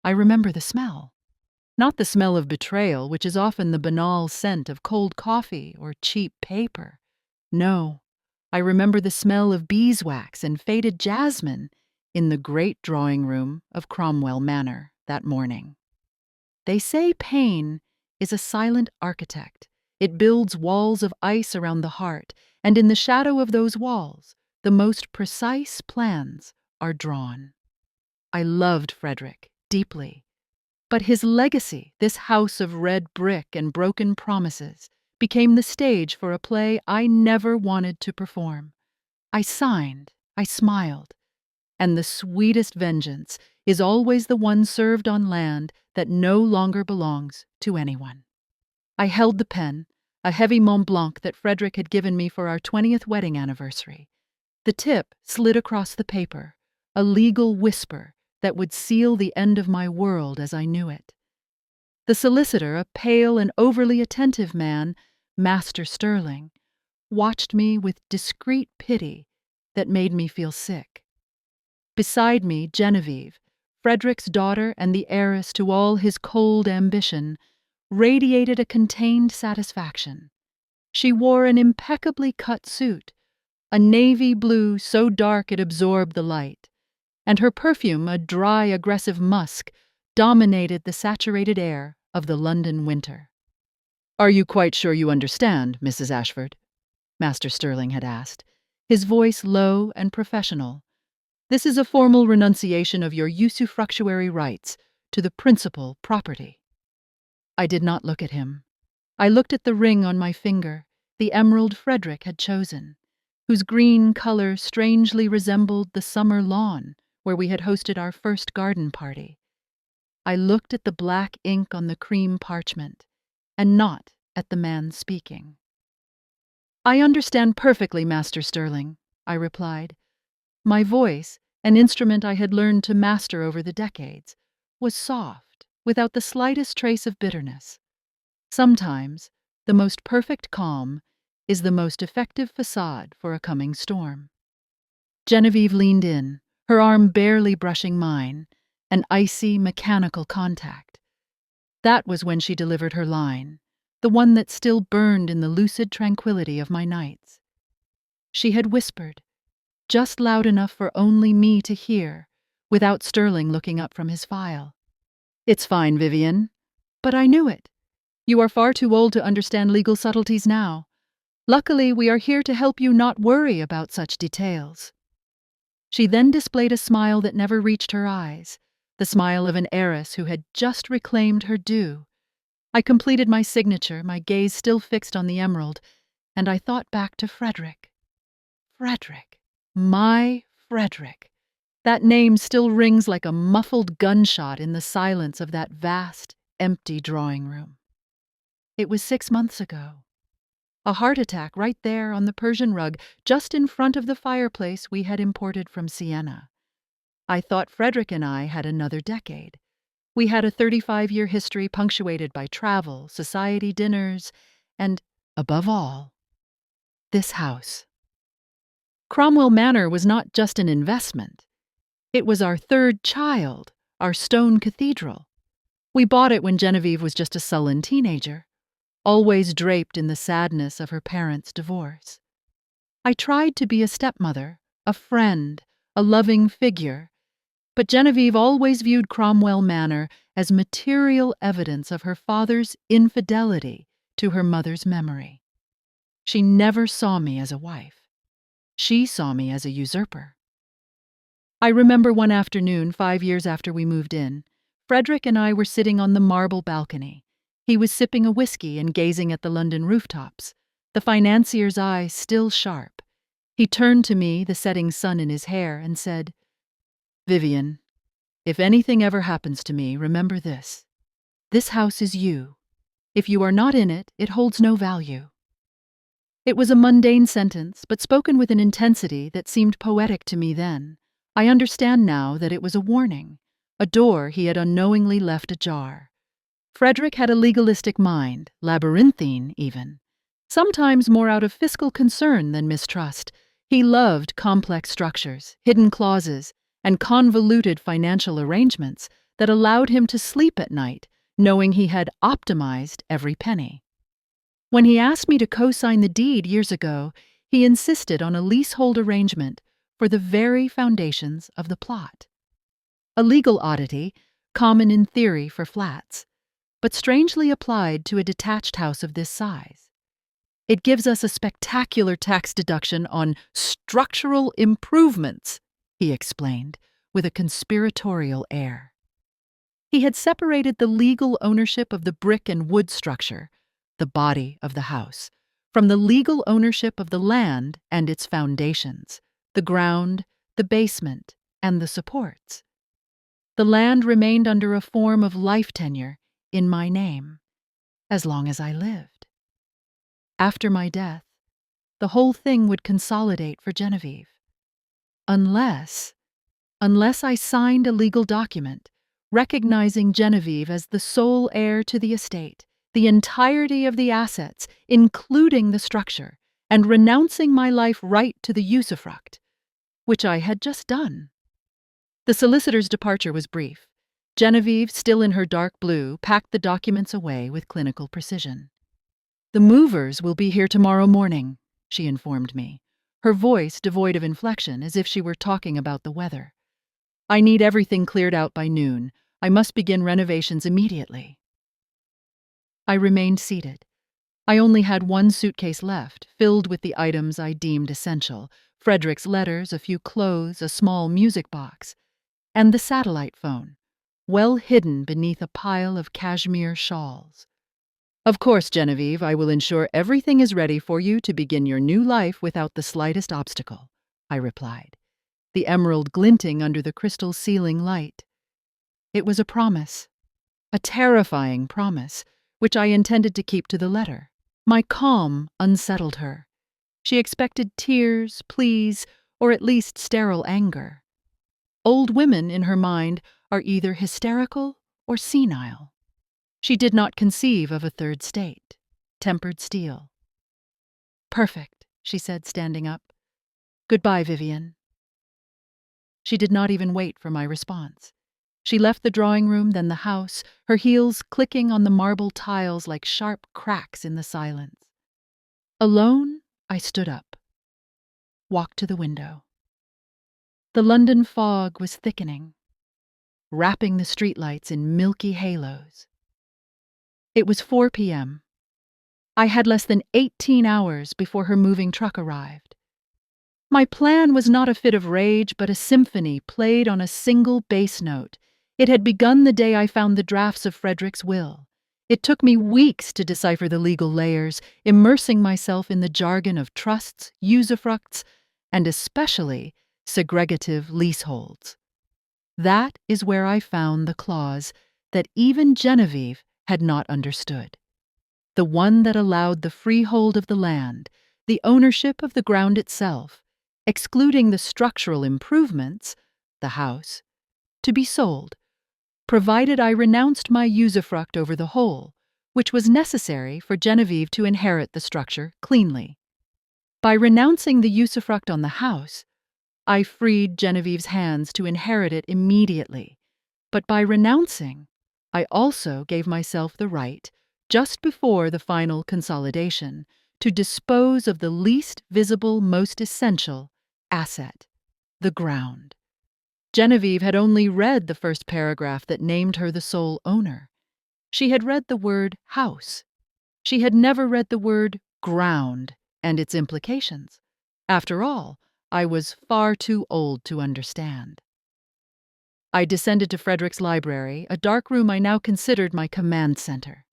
I remember the smell. Not the smell of betrayal, which is often the banal scent of cold coffee or cheap paper. No, I remember the smell of beeswax and faded jasmine in the great drawing room of Cromwell Manor that morning. They say pain is a silent architect. It builds walls of ice around the heart, and in the shadow of those walls, the most precise plans are drawn. I loved Frederick deeply, but his legacy, this house of red brick and broken promises, became the stage for a play I never wanted to perform. I signed, I smiled, and the sweetest vengeance is always the one served on land that no longer belongs to anyone. I held the pen, a heavy Mont Blanc that Frederick had given me for our 20th wedding anniversary. The tip slid across the paper, a legal whisper that would seal the end of my world as I knew it. The solicitor, a pale and overly attentive man, Master Sterling, watched me with discreet pity that made me feel sick. Beside me, Genevieve, Frederick's daughter and the heiress to all his cold ambition, radiated a contained satisfaction. She wore an impeccably cut suit, a navy blue so dark it absorbed the light, and her perfume, a dry, aggressive musk, dominated the saturated air of the London winter. "Are you quite sure you understand, Mrs. Ashford?" Master Sterling had asked, his voice low and professional. "This is a formal renunciation of your usufructuary rights to the principal property." I did not look at him. I looked at the ring on my finger, the emerald Frederick had chosen, whose green color strangely resembled the summer lawn where we had hosted our first garden party. I looked at the black ink on the cream parchment, and not at the man speaking. "I understand perfectly, Master Sterling," I replied. My voice, an instrument I had learned to master over the decades, was soft, without the slightest trace of bitterness. Sometimes, the most perfect calm is the most effective facade for a coming storm. Genevieve leaned in, her arm barely brushing mine, an icy, mechanical contact. That was when she delivered her line, the one that still burned in the lucid tranquility of my nights. She had whispered, just loud enough for only me to hear, without Sterling looking up from his file. "It's fine, Vivienne." But I knew it. "You are far too old to understand legal subtleties now. Luckily, we are here to help you not worry about such details." She then displayed a smile that never reached her eyes, the smile of an heiress who had just reclaimed her due. I completed my signature, my gaze still fixed on the emerald, and I thought back to Frederick. Frederick. My Frederick. That name still rings like a muffled gunshot in the silence of that vast, empty drawing room. It was 6 months ago. A heart attack right there on the Persian rug, just in front of the fireplace we had imported from Siena. I thought Frederick and I had another decade. We had a 35-year history punctuated by travel, society dinners, and, above all, this house. Cromwell Manor was not just an investment. It was our third child, our stone cathedral. We bought it when Genevieve was just a sullen teenager, always draped in the sadness of her parents' divorce. I tried to be a stepmother, a friend, a loving figure, but Genevieve always viewed Cromwell Manor as material evidence of her father's infidelity to her mother's memory. She never saw me as a wife. She saw me as a usurper. I remember one afternoon, 5 years after we moved in, Frederick and I were sitting on the marble balcony. He was sipping a whiskey and gazing at the London rooftops, the financier's eye still sharp. He turned to me, the setting sun in his hair, and said, "Vivienne, if anything ever happens to me, remember this. This house is you. If you are not in it, it holds no value." It was a mundane sentence, but spoken with an intensity that seemed poetic to me then. I understand now that it was a warning, a door he had unknowingly left ajar. Frederick had a legalistic mind, labyrinthine even, sometimes more out of fiscal concern than mistrust. He loved complex structures, hidden clauses, and convoluted financial arrangements that allowed him to sleep at night, knowing he had optimized every penny. When he asked me to co-sign the deed years ago, he insisted on a leasehold arrangement for the very foundations of the plot. A legal oddity, common in theory for flats, but strangely applied to a detached house of this size. It gives us a spectacular tax deduction on structural improvements, he explained, with a conspiratorial air. He had separated the legal ownership of the brick and wood structure, the body of the house, from the legal ownership of the land and its foundations, the ground, the basement, and the supports. The land remained under a form of life tenure in my name, as long as I lived. After my death, the whole thing would consolidate for Genevieve. Unless I signed a legal document recognizing Genevieve as the sole heir to the estate, the entirety of the assets, including the structure, and renouncing my life right to the usufruct, which I had just done. The solicitor's departure was brief. Genevieve, still in her dark blue, packed the documents away with clinical precision. "The movers will be here tomorrow morning," she informed me, her voice devoid of inflection, as if she were talking about the weather. "I need everything cleared out by noon. I must begin renovations immediately." I remained seated. I only had one suitcase left, filled with the items I deemed essential: Frederick's letters, a few clothes, a small music box, and the satellite phone, well hidden beneath a pile of cashmere shawls. "Of course, Genevieve, I will ensure everything is ready for you to begin your new life without the slightest obstacle," I replied, the emerald glinting under the crystal ceiling light. It was a promise, a terrifying promise, which I intended to keep to the letter. My calm unsettled her. She expected tears, pleas, or at least sterile anger. Old women, in her mind, are either hysterical or senile. She did not conceive of a third state, tempered steel. "Perfect," she said, standing up. "Goodbye, Vivienne." She did not even wait for my response. She left the drawing room, then the house, her heels clicking on the marble tiles like sharp cracks in the silence. Alone, I stood up, walked to the window. The London fog was thickening, wrapping the streetlights in milky halos. It was 4 p.m. I had less than 18 hours before her moving truck arrived. My plan was not a fit of rage, but a symphony played on a single bass note. It had begun the day I found the drafts of Frederick's will. It took me weeks to decipher the legal layers, immersing myself in the jargon of trusts, usufructs, and especially segregative leaseholds. That is where I found the clause that even Genevieve had not understood. The one that allowed the freehold of the land, the ownership of the ground itself, excluding the structural improvements, the house, to be sold, provided I renounced my usufruct over the whole, which was necessary for Genevieve to inherit the structure cleanly. By renouncing the usufruct on the house, I freed Genevieve's hands to inherit it immediately, but by renouncing, I also gave myself the right, just before the final consolidation, to dispose of the least visible, most essential asset, the ground. Genevieve had only read the first paragraph that named her the sole owner. She had read the word house. She had never read the word ground and its implications. After all, I was far too old to understand. I descended to Frederick's library, a dark room I now considered my command center.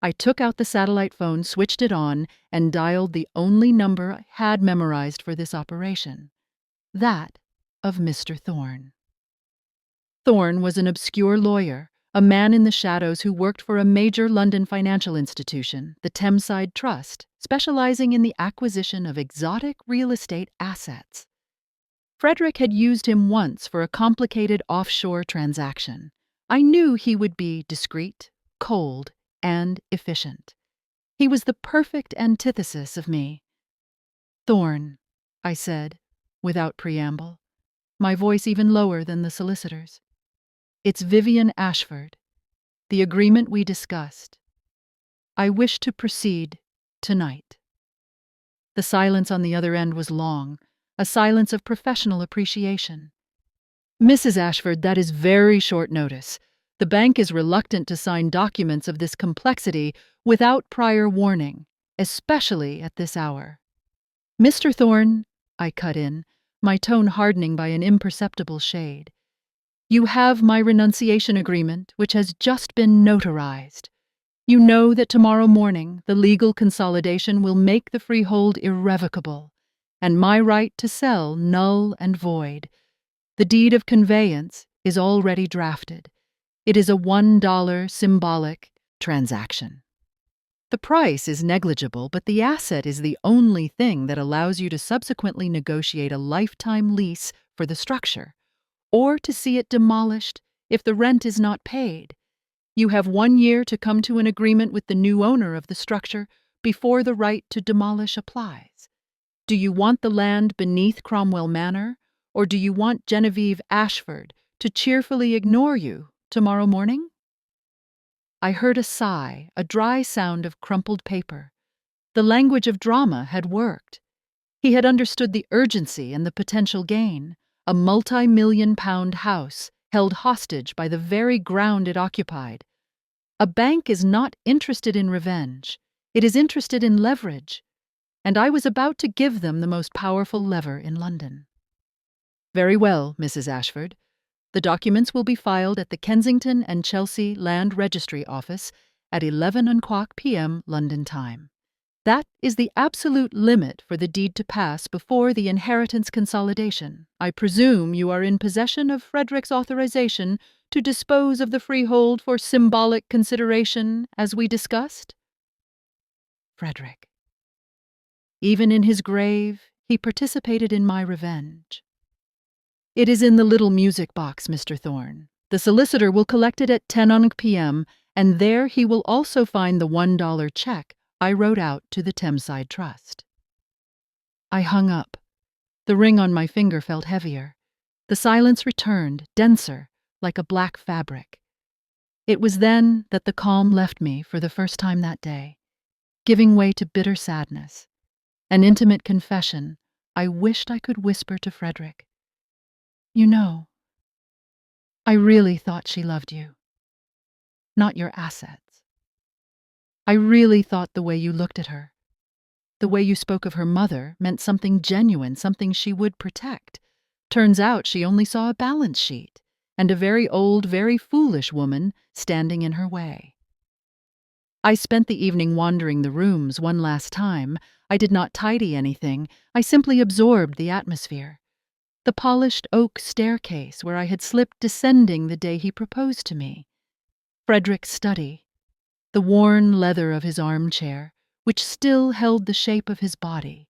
I took out the satellite phone, switched it on, and dialed the only number I had memorized for this operation, that of Mr. Thorne. Thorne was an obscure lawyer, a man in the shadows who worked for a major London financial institution, the Thameside Trust, specializing in the acquisition of exotic real estate assets. Frederick had used him once for a complicated offshore transaction. I knew he would be discreet, cold, and efficient. He was the perfect antithesis of me. "Thorne," I said, without preamble, my voice even lower than the solicitor's. It's Vivienne Ashford. The agreement we discussed. I wish to proceed tonight. The silence on the other end was long, a silence of professional appreciation. Mrs. Ashford, that is very short notice. The bank is reluctant to sign documents of this complexity without prior warning, especially at this hour. Mr. Thorne, I cut in, my tone hardening by an imperceptible shade. You have my renunciation agreement, which has just been notarized. You know that tomorrow morning the legal consolidation will make the freehold irrevocable, and my right to sell null and void. The deed of conveyance is already drafted. It is a $1 symbolic transaction. The price is negligible, but the asset is the only thing that allows you to subsequently negotiate a lifetime lease for the structure, or to see it demolished if the rent is not paid. You have 1 year to come to an agreement with the new owner of the structure before the right to demolish applies. Do you want the land beneath Cromwell Manor, or do you want Genevieve Ashford to cheerfully ignore you tomorrow morning? I heard a sigh, a dry sound of crumpled paper. The language of drama had worked. He had understood the urgency and the potential gain. A multi-million-pound house held hostage by the very ground it occupied. A bank is not interested in revenge. It is interested in leverage. And I was about to give them the most powerful lever in London. Very well, Mrs. Ashford. The documents will be filed at the Kensington and Chelsea Land Registry Office at 11 p.m. London time. That is the absolute limit for the deed to pass before the inheritance consolidation. I presume you are in possession of Frederick's authorization to dispose of the freehold for symbolic consideration, as we discussed? Frederick. Even in his grave, he participated in my revenge. It is in the little music box, Mr. Thorne. The solicitor will collect it at 10 p.m., and there he will also find the $1 check I wrote out to the Thameside Trust. I hung up. The ring on my finger felt heavier. The silence returned, denser, like a black fabric. It was then that the calm left me for the first time that day, giving way to bitter sadness. An intimate confession I wished I could whisper to Frederick. You know, I really thought she loved you, not your assets. I really thought the way you looked at her, the way you spoke of her mother, meant something genuine, something she would protect. Turns out she only saw a balance sheet and a very old, very foolish woman standing in her way. I spent the evening wandering the rooms one last time. I did not tidy anything. I simply absorbed the atmosphere. The polished oak staircase where I had slipped descending the day he proposed to me. Frederick's study. The worn leather of his armchair, which still held the shape of his body.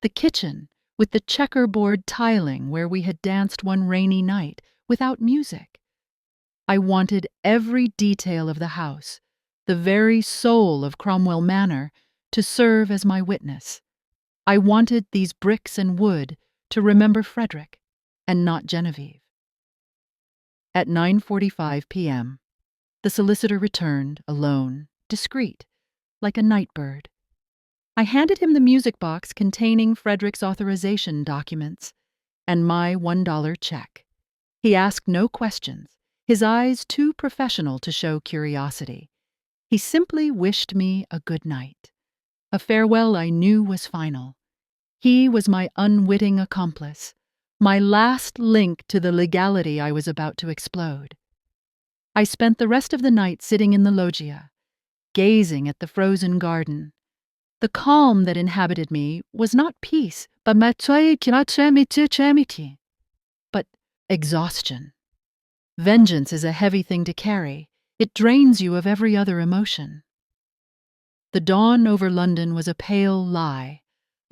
The kitchen, with the checkerboard tiling where we had danced one rainy night, without music. I wanted every detail of the house, the very soul of Cromwell Manor, to serve as my witness. I wanted these bricks and wood to remember Frederick, and not Genevieve. At 9:45 p.m., the solicitor returned, alone, discreet, like a night bird. I handed him the music box containing Frederick's authorization documents and my $1 check. He asked no questions, his eyes too professional to show curiosity. He simply wished me a good night, a farewell I knew was final. He was my unwitting accomplice, my last link to the legality I was about to explode. I spent the rest of the night sitting in the loggia, gazing at the frozen garden. The calm that inhabited me was not peace, but exhaustion. Vengeance is a heavy thing to carry. It drains you of every other emotion. The dawn over London was a pale lie,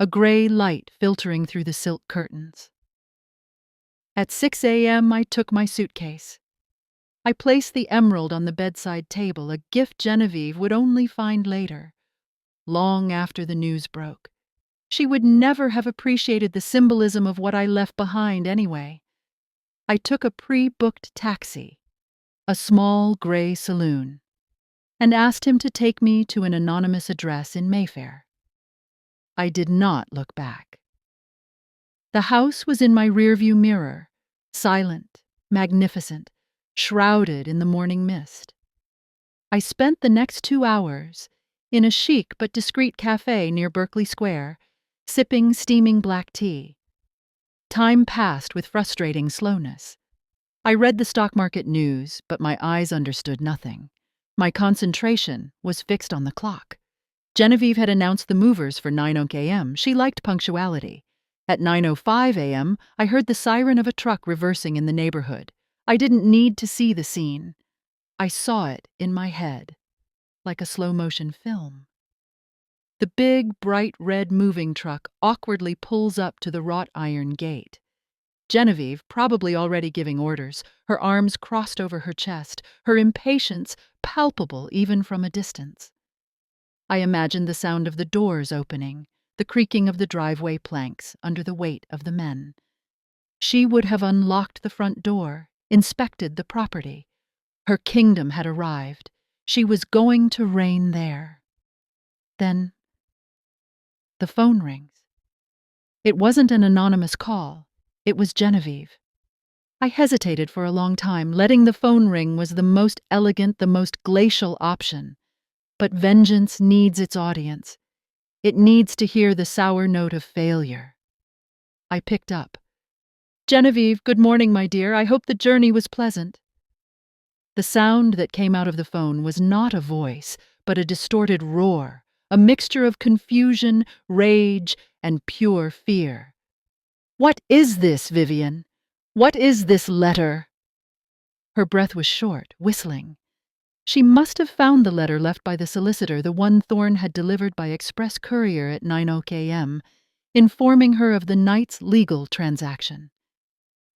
a grey light filtering through the silk curtains. At 6 a.m. I took my suitcase. I placed the emerald on the bedside table, a gift Genevieve would only find later, long after the news broke. She would never have appreciated the symbolism of what I left behind anyway. I took a pre-booked taxi. a small gray saloon, and asked him to take me to an anonymous address in Mayfair. I did not look back. The house was in my rearview mirror, silent, magnificent, shrouded in the morning mist. I spent the next 2 hours in a chic but discreet cafe near Berkeley Square, sipping steaming black tea. Time passed with frustrating slowness. I read the stock market news, but my eyes understood nothing. My concentration was fixed on the clock. Genevieve had announced the movers for 9 a.m. She liked punctuality. At 9:05 a.m., I heard the siren of a truck reversing in the neighborhood. I didn't need to see the scene. I saw it in my head, like a slow-motion film. The big, bright red moving truck awkwardly pulls up to the wrought iron gate. Genevieve, probably already giving orders, her arms crossed over her chest, her impatience palpable even from a distance. I imagined the sound of the doors opening, the creaking of the driveway planks under the weight of the men. She would have unlocked the front door, inspected the property. Her kingdom had arrived. She was going to reign there. Then the phone rings. It wasn't an anonymous call. It was Genevieve. I hesitated for a long time. Letting the phone ring was the most elegant, the most glacial option. But vengeance needs its audience. It needs to hear the sour note of failure. I picked up. "Genevieve, good morning, my dear. I hope the journey was pleasant." The sound that came out of the phone was not a voice, but a distorted roar, a mixture of confusion, rage, and pure fear. "What is this, Vivienne? What is this letter?" Her breath was short, whistling. She must have found the letter left by the solicitor, the one Thorne had delivered by express courier at 9 a.m., informing her of the night's legal transaction.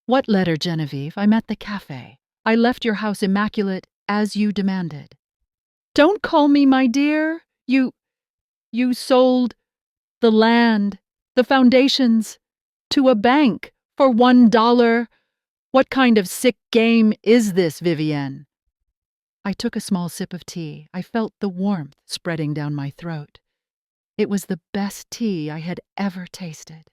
"What letter, Genevieve? I'm at the cafe. I left your house immaculate, as you demanded." "Don't call me my dear. You sold the land, the foundations, to a bank for $1. What kind of sick game is this, Vivienne?" I took a small sip of tea. I felt the warmth spreading down my throat. It was the best tea I had ever tasted.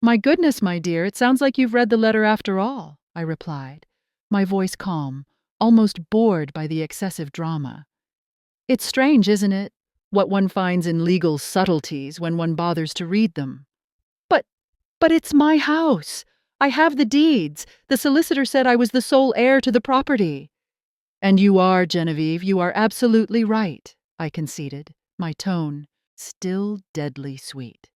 "My goodness, my dear, it sounds like you've read the letter after all," I replied, my voice calm, almost bored by the excessive drama. "It's strange, isn't it, what one finds in legal subtleties when one bothers to read them." But it's my house. I have the deeds. The solicitor said I was the sole heir to the property." "And you are, Genevieve, you are absolutely right," I conceded, my tone still deadly sweet.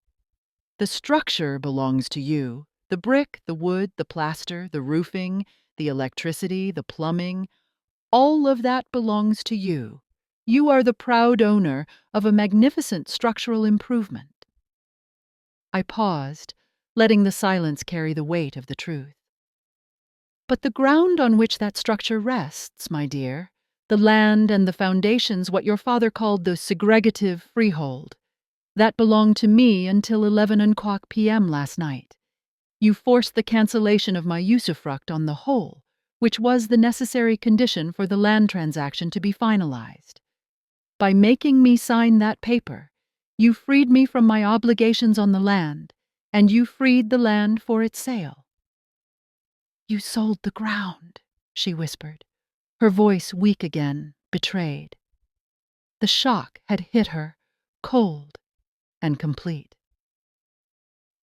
"The structure belongs to you. The brick, the wood, the plaster, the roofing, the electricity, the plumbing, all of that belongs to you. You are the proud owner of a magnificent structural improvement." I paused, letting the silence carry the weight of the truth. "But the ground on which that structure rests, my dear, the land and the foundations, what your father called the segregative freehold, that belonged to me until 11 p.m. last night. You forced the cancellation of my usufruct on the whole, which was the necessary condition for the land transaction to be finalized. By making me sign that paper, you freed me from my obligations on the land, and you freed the land for its sale." "You sold the ground," she whispered, her voice weak again, betrayed. The shock had hit her, cold and complete.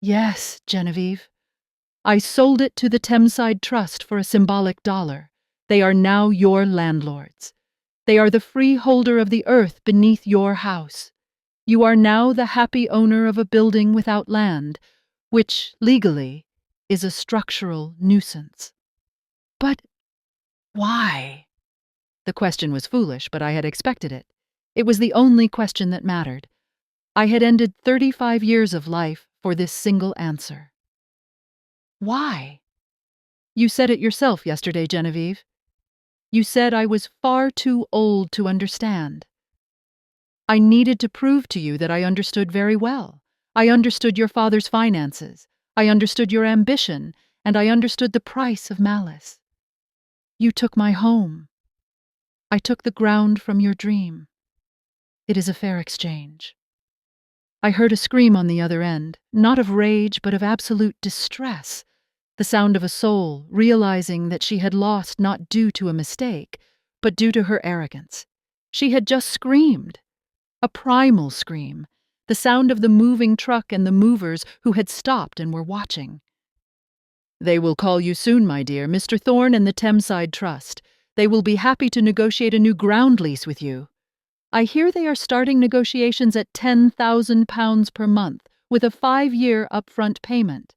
"Yes, Genevieve. I sold it to the Thameside Trust for a symbolic $1. They are now your landlords. They are the freeholder of the earth beneath your house. You are now the happy owner of a building without land, which, legally, is a structural nuisance." "But why?" The question was foolish, but I had expected it. It was the only question that mattered. I had ended 35 years of life for this single answer. "Why?" "You said it yourself yesterday, Genevieve. You said I was far too old to understand. I needed to prove to you that I understood very well. I understood your father's finances. I understood your ambition, and I understood the price of malice. You took my home. I took the ground from your dream. It is a fair exchange." I heard a scream on the other end, not of rage but of absolute distress, the sound of a soul realizing that she had lost not due to a mistake, but due to her arrogance. She had just screamed. A primal scream, the sound of the moving truck and the movers who had stopped and were watching. "They will call you soon, my dear, Mr. Thorne and the Thameside Trust. They will be happy to negotiate a new ground lease with you. I hear they are starting negotiations at £10,000 per month, with a 5-year upfront payment.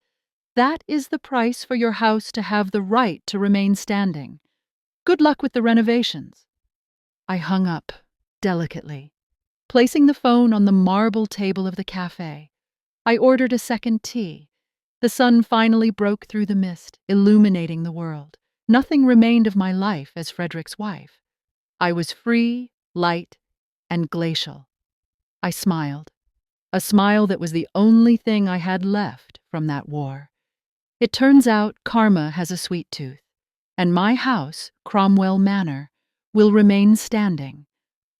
That is the price for your house to have the right to remain standing. Good luck with the renovations." I hung up, delicately. Placing the phone on the marble table of the cafe, I ordered a second tea. The sun finally broke through the mist, illuminating the world. Nothing remained of my life as Frederick's wife. I was free, light, and glacial. I smiled, a smile that was the only thing I had left from that war. It turns out karma has a sweet tooth, and my house, Cromwell Manor, will remain standing,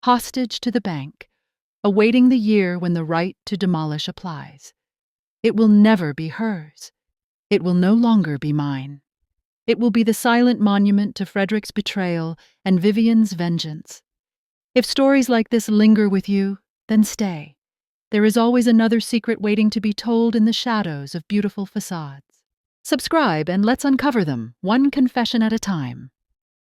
hostage to the bank, awaiting the year when the right to demolish applies. It will never be hers. It will no longer be mine. It will be the silent monument to Frederick's betrayal and Vivienne's vengeance. If stories like this linger with you, then stay. There is always another secret waiting to be told in the shadows of beautiful facades. Subscribe and let's uncover them, one confession at a time.